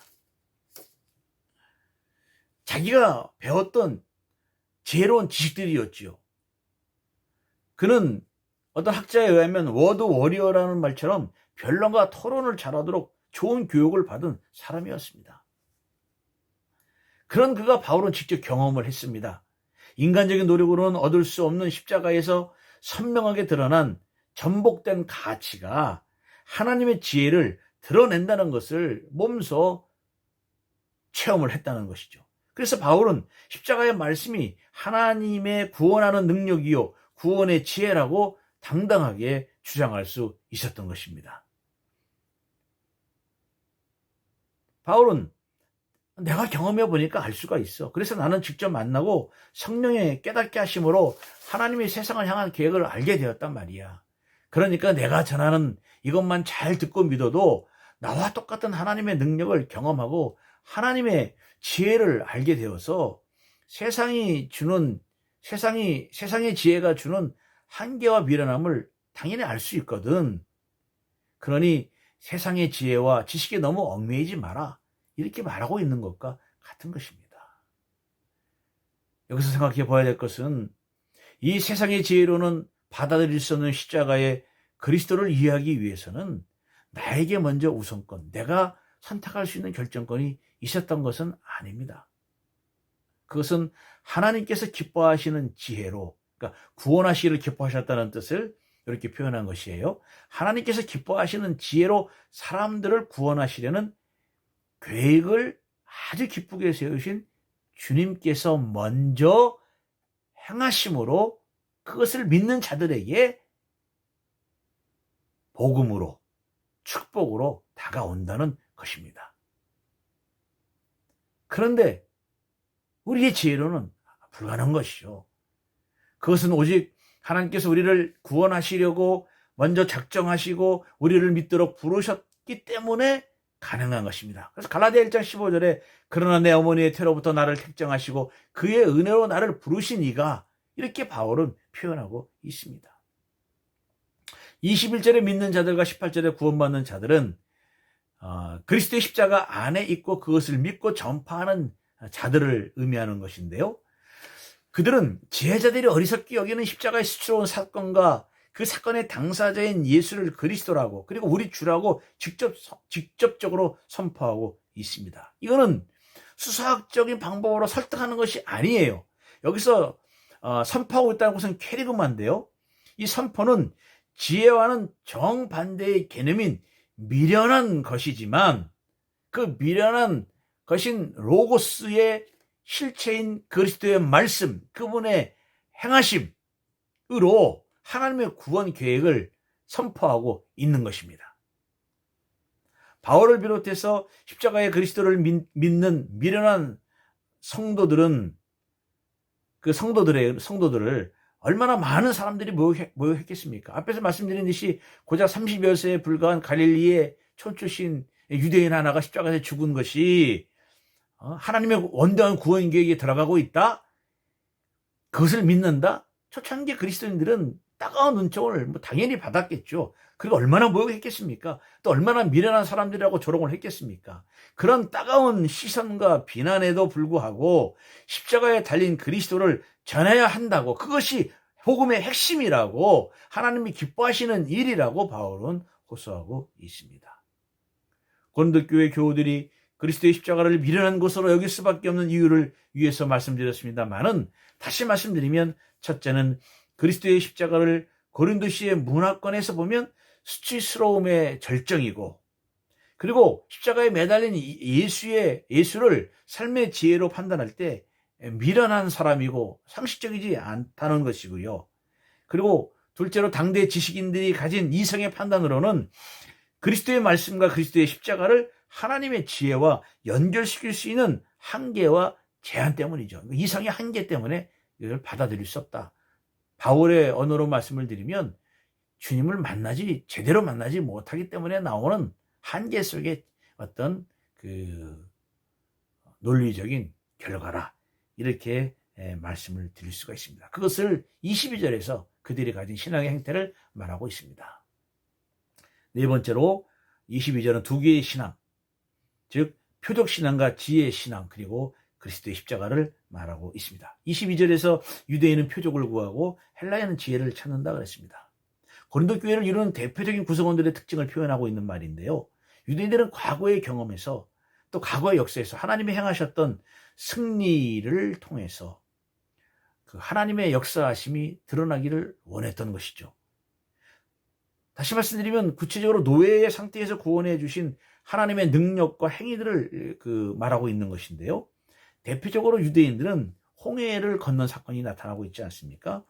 자기가 배웠던 지혜로운 지식들이었지요. 그는 어떤 학자에 의하면 워드 워리어라는 말처럼 변론과 토론을 잘하도록 좋은 교육을 받은 사람이었습니다. 그런 그가 바울은 직접 경험을 했습니다. 인간적인 노력으로는 얻을 수 없는 십자가에서 선명하게 드러난 전복된 가치가 하나님의 지혜를 드러낸다는 것을 몸소 체험을 했다는 것이죠. 그래서 바울은 십자가의 말씀이 하나님의 구원하는 능력이요 구원의 지혜라고 당당하게 주장할 수 있었던 것입니다. 바울은 내가 경험해 보니까 알 수가 있어. 그래서 나는 직접 만나고 성령의 깨닫게 하심으로 하나님이 세상을 향한 계획을 알게 되었단 말이야. 그러니까 내가 전하는 이것만 잘 듣고 믿어도 나와 똑같은 하나님의 능력을 경험하고 하나님의 지혜를 알게 되어서 세상의 지혜가 주는 한계와 미련함을 당연히 알 수 있거든. 그러니 세상의 지혜와 지식에 너무 얽매이지 마라. 이렇게 말하고 있는 것과 같은 것입니다. 여기서 생각해 봐야 될 것은 이 세상의 지혜로는 받아들일 수 없는 십자가의 그리스도를 이해하기 위해서는 나에게 먼저 우선권, 내가 선택할 수 있는 결정권이 있었던 것은 아닙니다. 그것은 하나님께서 기뻐하시는 지혜로, 그러니까 구원하시기를 기뻐하셨다는 뜻을 이렇게 표현한 것이에요. 하나님께서 기뻐하시는 지혜로 사람들을 구원하시려는 계획을 아주 기쁘게 세우신 주님께서 먼저 행하심으로 그것을 믿는 자들에게 복음으로, 축복으로 다가온다는 것입니다. 그런데 우리의 지혜로는 불가능한 것이죠. 그것은 오직 하나님께서 우리를 구원하시려고 먼저 작정하시고 우리를 믿도록 부르셨기 때문에 가능한 것입니다. 그래서 갈라디아 1장 15절에 그러나 내 어머니의 태로부터 나를 택정하시고 그의 은혜로 나를 부르신 이가, 이렇게 바울은 표현하고 있습니다. 21절에 믿는 자들과 18절에 구원받는 자들은 그리스도의 십자가 안에 있고 그것을 믿고 전파하는 자들을 의미하는 것인데요. 그들은 지혜자들이 어리석게 여기는 십자가의 수치로운 사건과 그 사건의 당사자인 예수를 그리스도라고, 그리고 우리 주라고 직접적으로 선포하고 있습니다. 이거는 수사학적인 방법으로 설득하는 것이 아니에요. 여기서 선포하고 있다는 것은 캐리그마인데요. 이 선포는 지혜와는 정반대의 개념인 미련한 것이지만 그 미련한 것인 로고스의 실체인 그리스도의 말씀, 그분의 행하심으로 하나님의 구원 계획을 선포하고 있는 것입니다. 바울을 비롯해서 십자가의 그리스도를 믿는 미련한 성도들은 그 성도들을 얼마나 많은 사람들이 모여했겠습니까? 앞에서 말씀드린 듯이 고작 30여 세에 불과한 갈릴리의 촌출신 유대인 하나가 십자가에 죽은 것이 하나님의 원대한 구원 계획에 들어가고 있다? 그것을 믿는다? 초창기 그리스도인들은 따가운 눈총을 당연히 받았겠죠. 그리고 얼마나 모욕했겠습니까? 또 얼마나 미련한 사람들이라고 조롱을 했겠습니까? 그런 따가운 시선과 비난에도 불구하고 십자가에 달린 그리스도를 전해야 한다고, 그것이 복음의 핵심이라고, 하나님이 기뻐하시는 일이라고 바울은 호소하고 있습니다. 고린도 교회 교우들이 그리스도의 십자가를 미련한 것으로 여길 수밖에 없는 이유를 위해서 말씀드렸습니다만은, 다시 말씀드리면 첫째는 그리스도의 십자가를 고린도시의 문화권에서 보면 수치스러움의 절정이고, 그리고 십자가에 매달린 예수를 삶의 지혜로 판단할 때 미련한 사람이고 상식적이지 않다는 것이고요. 그리고 둘째로 당대 지식인들이 가진 이성의 판단으로는 그리스도의 말씀과 그리스도의 십자가를 하나님의 지혜와 연결시킬 수 있는 한계와 제한 때문이죠. 이성의 한계 때문에 이걸 받아들일 수 없다. 바울의 언어로 말씀을 드리면 주님을 제대로 만나지 못하기 때문에 나오는 한계 속의 어떤 그 논리적인 결과라, 이렇게 말씀을 드릴 수가 있습니다. 그것을 22절에서 그들이 가진 신앙의 행태를 말하고 있습니다. 네 번째로 22절은 두 개의 신앙, 즉 표적신앙과 지혜신앙, 그리고 그리스도의 십자가를 말하고 있습니다. 22절에서 유대인은 표적을 구하고 헬라인은 지혜를 찾는다 그랬습니다. 고린도 교회를 이루는 대표적인 구성원들의 특징을 표현하고 있는 말인데요. 유대인들은 과거의 경험에서, 또 과거의 역사에서 하나님이 행하셨던 승리를 통해서 그 하나님의 역사하심이 드러나기를 원했던 것이죠. 다시 말씀드리면 구체적으로 노예의 상태에서 구원해 주신 하나님의 능력과 행위들을 말하고 있는 것인데요. 대표적으로 유대인들은 홍해를 건넌 사건이 나타나고 있지 않습니까?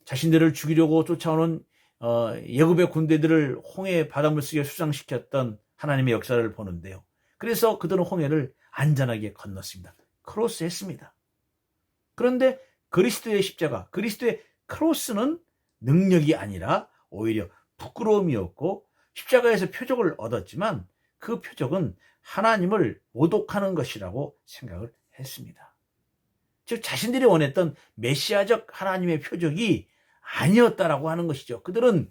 자신들을 죽이려고 쫓아오는 예굽의 군대들을 홍해 바닷물 속에 수상시켰던 하나님의 역사를 보는데요. 그래서 그들은 홍해를 안전하게 건넜습니다. 크로스했습니다. 그런데 그리스도의 십자가, 그리스도의 크로스는 능력이 아니라 오히려 부끄러움이었고 십자가에서 표적을 얻었지만 그 표적은 하나님을 모독하는 것이라고 생각을 했습니다. 즉 자신들이 원했던 메시아적 하나님의 표적이 아니었다라고 하는 것이죠. 그들은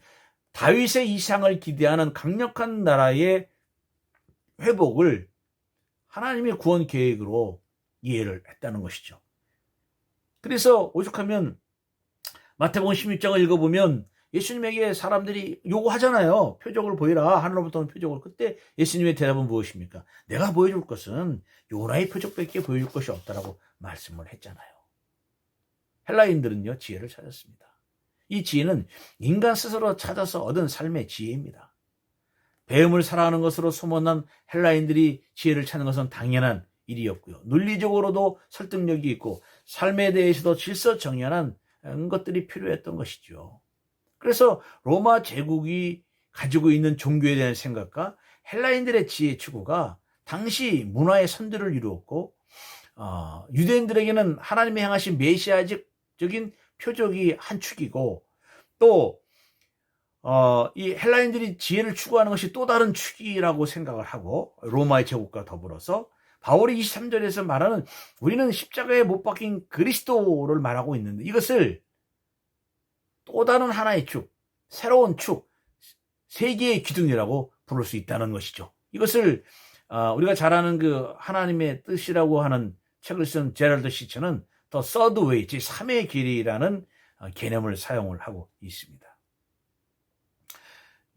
다윗의 이상을 기대하는 강력한 나라의 회복을 하나님의 구원 계획으로 이해를 했다는 것이죠. 그래서 오죽하면 마태복음 16장을 읽어보면 예수님에게 사람들이 요구하잖아요. 표적을 보이라. 하늘로부터 온 표적을. 그때 예수님의 대답은 무엇입니까? 내가 보여줄 것은 요나의 표적밖에 보여줄 것이 없다라고 말씀을 했잖아요. 헬라인들은요, 지혜를 찾았습니다. 이 지혜는 인간 스스로 찾아서 얻은 삶의 지혜입니다. 배움을 사랑하는 것으로 소문난 헬라인들이 지혜를 찾는 것은 당연한 일이었고요. 논리적으로도 설득력이 있고 삶에 대해서도 질서정연한 것들이 필요했던 것이죠. 그래서 로마 제국이 가지고 있는 종교에 대한 생각과 헬라인들의 지혜 추구가 당시 문화의 선두를 이루었고 유대인들에게는 하나님의 향하신 메시아적인 표적이 한 축이고 또 이 헬라인들이 지혜를 추구하는 것이 또 다른 축이라고 생각을 하고 로마의 제국과 더불어서 바울이 23절에서 말하는 우리는 십자가에 못 박힌 그리스도를 말하고 있는데 이것을 또 다른 하나의 축, 새로운 축, 세계의 기둥이라고 부를 수 있다는 것이죠. 이것을 우리가 잘 아는 그 하나님의 뜻이라고 하는 책을 쓴 제럴드 시처는 더 서드 웨이, 제3의 길이라는 개념을 사용을 하고 있습니다.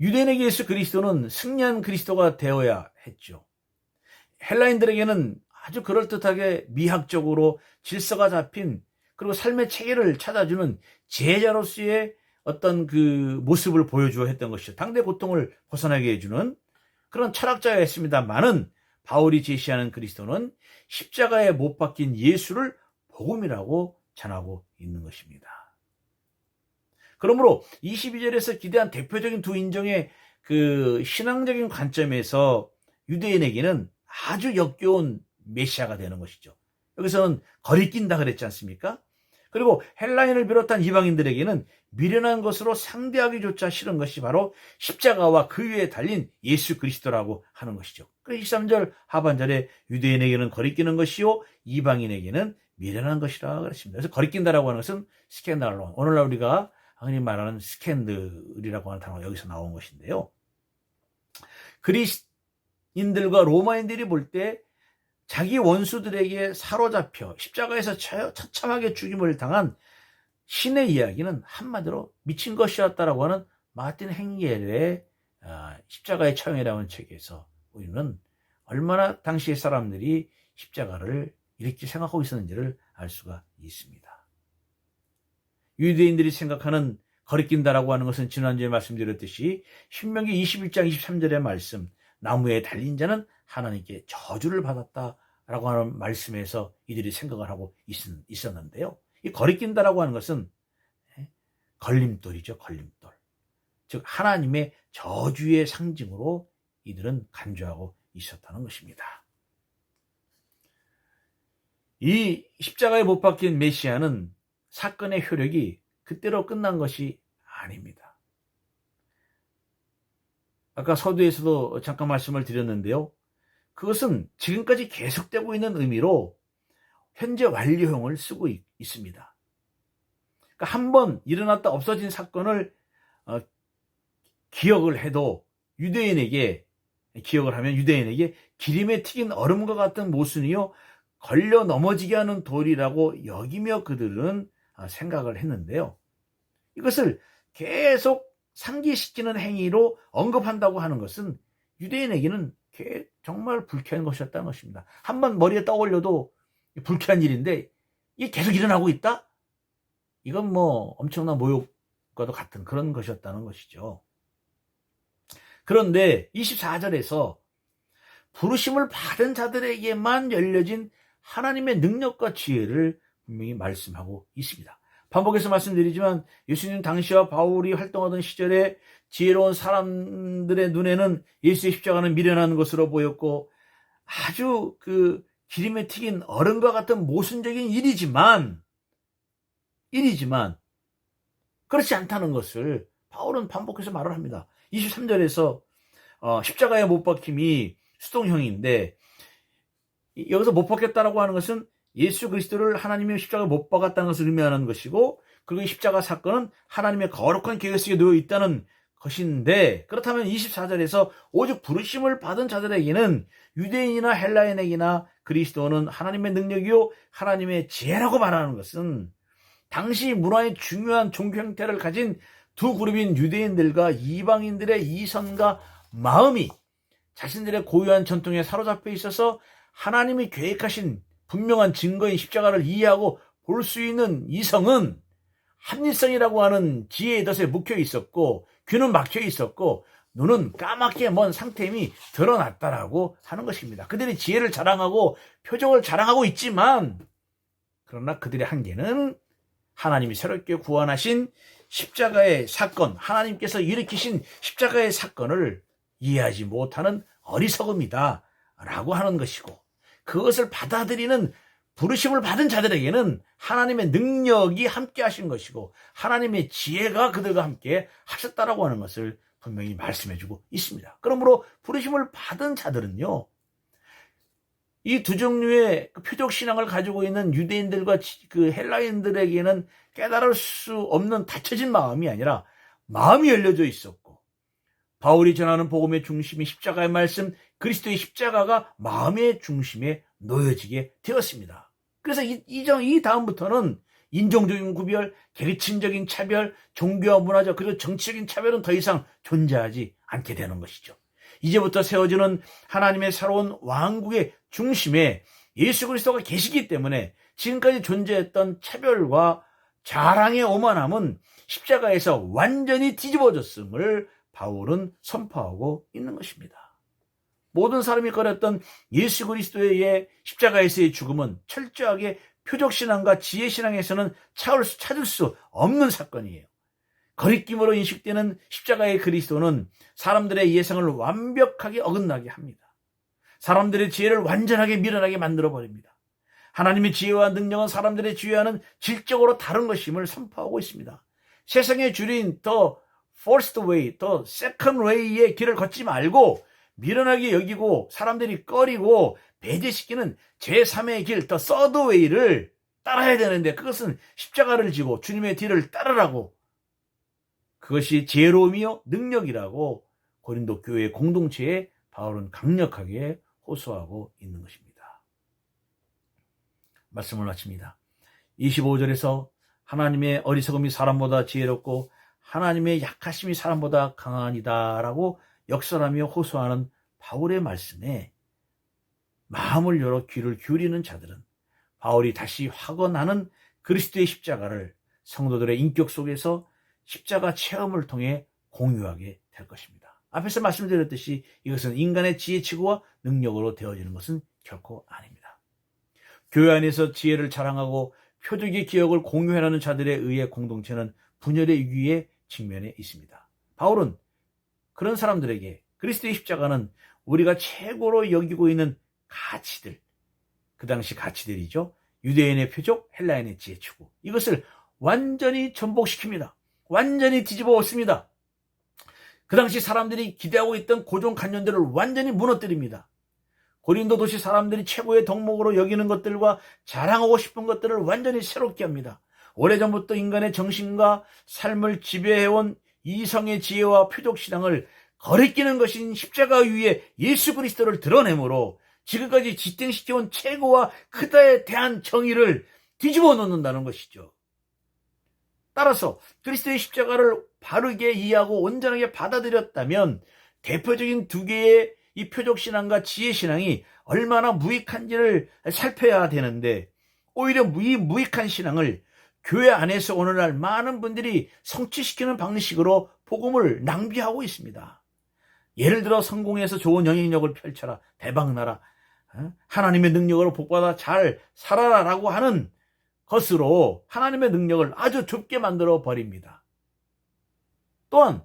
유대인에게 예수 그리스도는 승리한 그리스도가 되어야 했죠. 헬라인들에게는 아주 그럴듯하게 미학적으로 질서가 잡힌 그리고 삶의 체계를 찾아주는 제자로서의 어떤 그 모습을 보여주어 했던 것이죠. 당대 고통을 벗어나게 해주는 그런 철학자였습니다만은 바울이 제시하는 그리스도는 십자가에 못 박힌 예수를 복음이라고 전하고 있는 것입니다. 그러므로 22절에서 기대한 대표적인 두 인종의 그 신앙적인 관점에서 유대인에게는 아주 역겨운 메시아가 되는 것이죠. 여기서는 거리낀다 그랬지 않습니까? 그리고 헬라인을 비롯한 이방인들에게는 미련한 것으로 상대하기조차 싫은 것이 바로 십자가와 그 위에 달린 예수 그리스도라고 하는 것이죠. 그래서 23절 하반절에 유대인에게는 거리끼는 것이요 이방인에게는 미련한 것이라 그랬습니다. 그래서 거리낀다라고 하는 것은 스캔들론, 오늘날 우리가 흔히 말하는 스캔들이라고 하는 단어가 여기서 나온 것인데요. 그리스인들과 로마인들이 볼 때 자기 원수들에게 사로잡혀 십자가에서 처참하게 죽임을 당한 신의 이야기는 한마디로 미친 것이었다라고 하는 마틴 행겔의 십자가의 처형이라고 하는 책에서 우리는 얼마나 당시의 사람들이 십자가를 이렇게 생각하고 있었는지를 알 수가 있습니다. 유대인들이 생각하는 거리낀다라고 하는 것은 지난주에 말씀드렸듯이 신명기 21장 23절의 말씀 나무에 달린 자는 하나님께 저주를 받았다라고 하는 말씀에서 이들이 생각을 하고 있었는데요. 이 거리낀다라고 하는 것은 걸림돌이죠. 걸림돌. 즉 하나님의 저주의 상징으로 이들은 간주하고 있었다는 것입니다. 이 십자가에 못 박힌 메시아는 사건의 효력이 그때로 끝난 것이 아닙니다. 아까 서두에서도 잠깐 말씀을 드렸는데요. 그것은 지금까지 계속되고 있는 의미로 현재 완료형을 쓰고 있습니다. 그러니까 한번 일어났다 없어진 사건을 기억을 해도 기억을 하면 유대인에게 기름에 튀긴 얼음과 같은 모순이요 걸려 넘어지게 하는 돌이라고 여기며 그들은 생각을 했는데요. 이것을 계속 상기시키는 행위로 언급한다고 하는 것은 유대인에게는 정말 불쾌한 것이었다는 것입니다. 한번 머리에 떠올려도 불쾌한 일인데 이게 계속 일어나고 있다? 이건 뭐 엄청난 모욕과도 같은 그런 것이었다는 것이죠. 그런데 24절에서 부르심을 받은 자들에게만 열려진 하나님의 능력과 지혜를 분명히 말씀하고 있습니다. 반복해서 말씀드리지만 예수님 당시와 바울이 활동하던 시절에 지혜로운 사람들의 눈에는 예수의 십자가는 미련한 것으로 보였고 아주 기름에 튀긴 얼음과 같은 모순적인 일이지만 그렇지 않다는 것을 바울은 반복해서 말을 합니다. 23절에서 십자가에 못 박힘이 수동형인데 여기서 못 박혔다라고 하는 것은 예수 그리스도를 하나님의 십자가에 못 박았다는 것을 의미하는 것이고, 그리고 이 십자가 사건은 하나님의 거룩한 계획 속에 놓여 있다는 것인데, 그렇다면 24절에서 오직 부르심을 받은 자들에게는 유대인이나 헬라인에게나 그리스도는 하나님의 능력이요 하나님의 지혜라고 말하는 것은 당시 문화의 중요한 종교 형태를 가진 두 그룹인 유대인들과 이방인들의 이성과 마음이 자신들의 고유한 전통에 사로잡혀 있어서 하나님이 계획하신 분명한 증거인 십자가를 이해하고 볼 수 있는 이성은 합리성이라고 하는 지혜의 덫에 묵혀 있었고, 귀는 막혀 있었고, 눈은 까맣게 먼 상태임이 드러났다라고 하는 것입니다. 그들이 지혜를 자랑하고 표적을 자랑하고 있지만, 그러나 그들의 한계는 하나님이 새롭게 구원하신 십자가의 사건, 하나님께서 일으키신 십자가의 사건을 이해하지 못하는 어리석음이다 라고 하는 것이고, 그것을 받아들이는 부르심을 받은 자들에게는 하나님의 능력이 함께 하신 것이고 하나님의 지혜가 그들과 함께 하셨다라고 하는 것을 분명히 말씀해주고 있습니다. 그러므로 부르심을 받은 자들은요, 이 두 종류의 표적 신앙을 가지고 있는 유대인들과 헬라인들에게는 깨달을 수 없는 닫혀진 마음이 아니라 마음이 열려져 있었고, 바울이 전하는 복음의 중심이 십자가의 말씀, 그리스도의 십자가가 마음의 중심에 놓여지게 되었습니다. 그래서 이 다음부터는 인종적인 구별, 계층적인 차별, 종교와 문화적 그리고 정치적인 차별은 더 이상 존재하지 않게 되는 것이죠. 이제부터 세워지는 하나님의 새로운 왕국의 중심에 예수 그리스도가 계시기 때문에 지금까지 존재했던 차별과 자랑의 오만함은 십자가에서 완전히 뒤집어졌음을 바울은 선포하고 있는 것입니다. 모든 사람이 꺼렸던 예수 그리스도의 십자가에서의 죽음은 철저하게 표적신앙과 지혜신앙에서는 찾을 수 없는 사건이에요. 거리낌으로 인식되는 십자가의 그리스도는 사람들의 예상을 완벽하게 어긋나게 합니다. 사람들의 지혜를 완전하게 미련하게 만들어버립니다. 하나님의 지혜와 능력은 사람들의 지혜와는 질적으로 다른 것임을 선포하고 있습니다. 세상의 줄인 더 first way, 더 second way의 길을 걷지 말고 미련하게 여기고 사람들이 꺼리고 배제시키는 제3의 길, 더 third way를 따라야 되는데 그것은 십자가를 지고 주님의 뒤를 따르라고, 그것이 지혜로움이요 능력이라고 고린도 교회 공동체에 바울은 강력하게 호소하고 있는 것입니다. 말씀을 마칩니다. 25절에서 하나님의 어리석음이 사람보다 지혜롭고 하나님의 약하심이 사람보다 강하니다라고 역설하며 호소하는 바울의 말씀에 마음을 열어 귀를 기울이는 자들은 바울이 다시 확언하는 그리스도의 십자가를 성도들의 인격 속에서 십자가 체험을 통해 공유하게 될 것입니다. 앞에서 말씀드렸듯이 이것은 인간의 지혜치고와 능력으로 되어지는 것은 결코 아닙니다. 교회 안에서 지혜를 자랑하고 표적의 기억을 공유하는 자들에 의해 공동체는 분열의 위기에 직면해 있습니다. 바울은 그런 사람들에게 그리스도의 십자가는 우리가 최고로 여기고 있는 가치들, 그 당시 가치들이죠. 유대인의 표적, 헬라인의 지혜추구, 이것을 완전히 전복시킵니다. 완전히 뒤집어 엎습니다. 그 당시 사람들이 기대하고 있던 고정관념들을 완전히 무너뜨립니다. 고린도 도시 사람들이 최고의 덕목으로 여기는 것들과 자랑하고 싶은 것들을 완전히 새롭게 합니다. 오래전부터 인간의 정신과 삶을 지배해온 이성의 지혜와 표적신앙을 거리끼는 것인 십자가 위에 예수 그리스도를 드러내므로 지금까지 지탱시켜온 최고와 크다에 대한 정의를 뒤집어 놓는다는 것이죠. 따라서 그리스도의 십자가를 바르게 이해하고 온전하게 받아들였다면 대표적인 두 개의 이 표적신앙과 지혜신앙이 얼마나 무익한지를 살펴야 되는데, 오히려 이 무익한 신앙을 교회 안에서 오늘날 많은 분들이 성취시키는 방식으로 복음을 낭비하고 있습니다. 예를 들어 성공해서 좋은 영향력을 펼쳐라, 대박나라, 하나님의 능력으로 복받아 잘 살아라 라고 하는 것으로 하나님의 능력을 아주 좁게 만들어 버립니다. 또한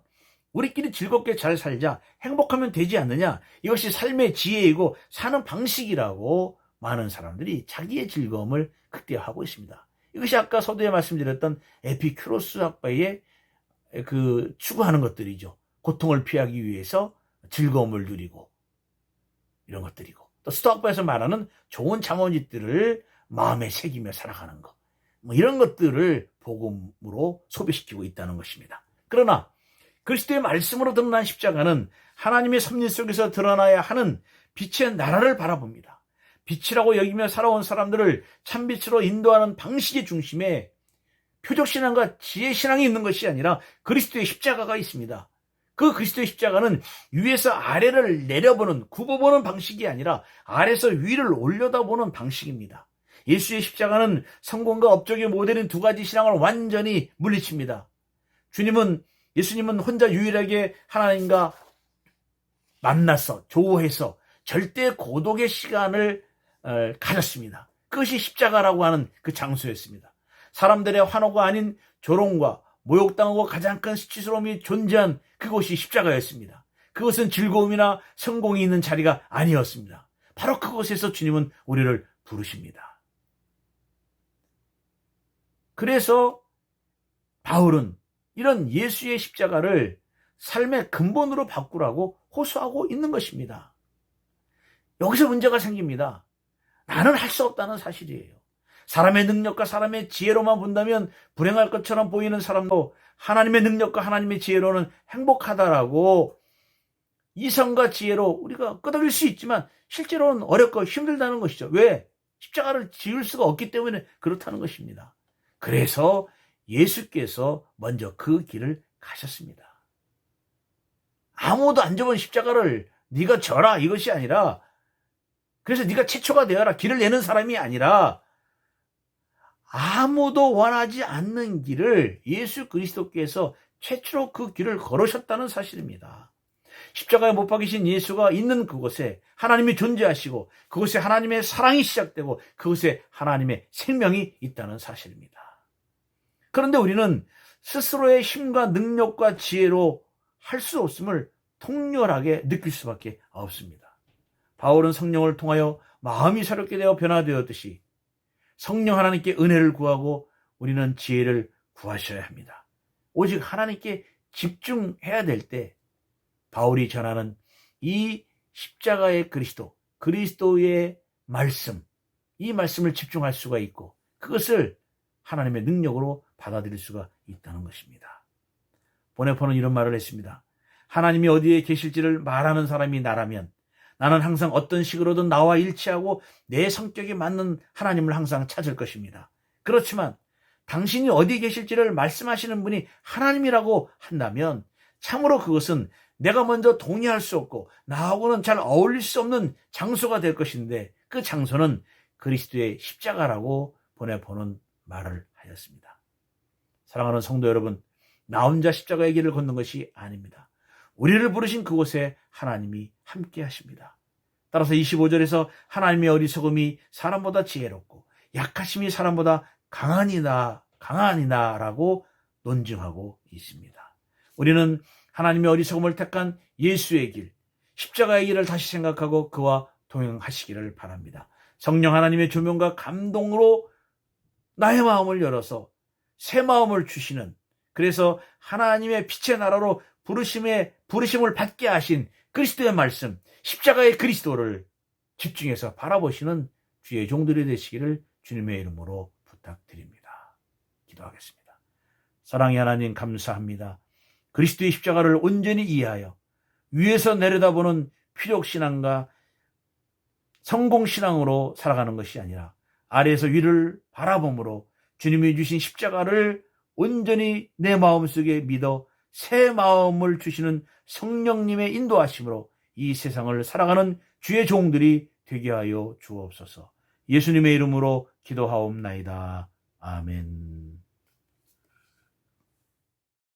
우리끼리 즐겁게 잘 살자, 행복하면 되지 않느냐, 이것이 삶의 지혜이고 사는 방식이라고 많은 사람들이 자기의 즐거움을 극대화하고 있습니다. 이것이 아까 서두에 말씀드렸던 에피큐로스 학파의 추구하는 것들이죠. 고통을 피하기 위해서 즐거움을 누리고 이런 것들이고, 또 스토아학파에서 말하는 좋은 자본짓들을 마음에 새기며 살아가는 것, 이런 것들을 복음으로 소비시키고 있다는 것입니다. 그러나 그리스도의 말씀으로 드러난 십자가는 하나님의 섭리 속에서 드러나야 하는 빛의 나라를 바라봅니다. 빛이라고 여기며 살아온 사람들을 참빛으로 인도하는 방식의 중심에 표적신앙과 지혜신앙이 있는 것이 아니라 그리스도의 십자가가 있습니다. 그 그리스도의 십자가는 위에서 아래를 내려보는, 굽어보는 방식이 아니라 아래에서 위를 올려다보는 방식입니다. 예수의 십자가는 성공과 업적의 모델인 두 가지 신앙을 완전히 물리칩니다. 예수님은 혼자 유일하게 하나님과 만나서 조우해서 절대 고독의 시간을 가졌습니다. 그것이 십자가라고 하는 그 장소였습니다. 사람들의 환호가 아닌 조롱과 모욕당하고 가장 큰 수치스러움이 존재한 그곳이 십자가였습니다. 그것은 즐거움이나 성공이 있는 자리가 아니었습니다. 바로 그곳에서 주님은 우리를 부르십니다. 그래서 바울은 이런 예수의 십자가를 삶의 근본으로 바꾸라고 호소하고 있는 것입니다. 여기서 문제가 생깁니다. 나는 할 수 없다는 사실이에요. 사람의 능력과 사람의 지혜로만 본다면 불행할 것처럼 보이는 사람도 하나님의 능력과 하나님의 지혜로는 행복하다라고, 이성과 지혜로 우리가 끄덕일 수 있지만 실제로는 어렵고 힘들다는 것이죠. 왜? 십자가를 지을 수가 없기 때문에 그렇다는 것입니다. 그래서 예수께서 먼저 그 길을 가셨습니다. 아무도 안 접은 십자가를 네가 져라, 이것이 아니라, 그래서 네가 최초가 되어라, 길을 내는 사람이 아니라, 아무도 원하지 않는 길을 예수 그리스도께서 최초로 그 길을 걸으셨다는 사실입니다. 십자가에 못 박이신 예수가 있는 그곳에 하나님이 존재하시고, 그곳에 하나님의 사랑이 시작되고, 그곳에 하나님의 생명이 있다는 사실입니다. 그런데 우리는 스스로의 힘과 능력과 지혜로 할 수 없음을 통렬하게 느낄 수밖에 없습니다. 바울은 성령을 통하여 마음이 새롭게 되어 변화되었듯이 성령 하나님께 은혜를 구하고 우리는 지혜를 구하셔야 합니다. 오직 하나님께 집중해야 될 때 바울이 전하는 이 십자가의 그리스도의 말씀, 이 말씀을 집중할 수가 있고 그것을 하나님의 능력으로 받아들일 수가 있다는 것입니다. 보네포는 이런 말을 했습니다. 하나님이 어디에 계실지를 말하는 사람이 나라면 나는 항상 어떤 식으로든 나와 일치하고 내 성격에 맞는 하나님을 항상 찾을 것입니다. 그렇지만 당신이 어디에 계실지를 말씀하시는 분이 하나님이라고 한다면 참으로 그것은 내가 먼저 동의할 수 없고 나하고는 잘 어울릴 수 없는 장소가 될 것인데 그 장소는 그리스도의 십자가라고 보네포는 말을 하였습니다. 사랑하는 성도 여러분, 나 혼자 십자가의 길을 걷는 것이 아닙니다. 우리를 부르신 그곳에 하나님이 함께 하십니다. 따라서 25절에서 하나님의 어리석음이 사람보다 지혜롭고 약하심이 사람보다 강하니라고 논증하고 있습니다. 우리는 하나님의 어리석음을 택한 예수의 길, 십자가의 길을 다시 생각하고 그와 동행하시기를 바랍니다. 성령 하나님의 조명과 감동으로 나의 마음을 열어서 새 마음을 주시는, 그래서 하나님의 빛의 나라로 부르심을 받게 하신 그리스도의 말씀, 십자가의 그리스도를 집중해서 바라보시는 주의 종들이 되시기를 주님의 이름으로 부탁드립니다. 기도하겠습니다. 사랑의 하나님, 감사합니다. 그리스도의 십자가를 온전히 이해하여 위에서 내려다보는 필요신앙과 성공신앙으로 살아가는 것이 아니라 아래에서 위를 바라봄으로 주님이 주신 십자가를 온전히 내 마음속에 믿어 새 마음을 주시는 성령님의 인도하심으로 이 세상을 살아가는 주의 종들이 되게 하여 주옵소서. 예수님의 이름으로 기도하옵나이다. 아멘.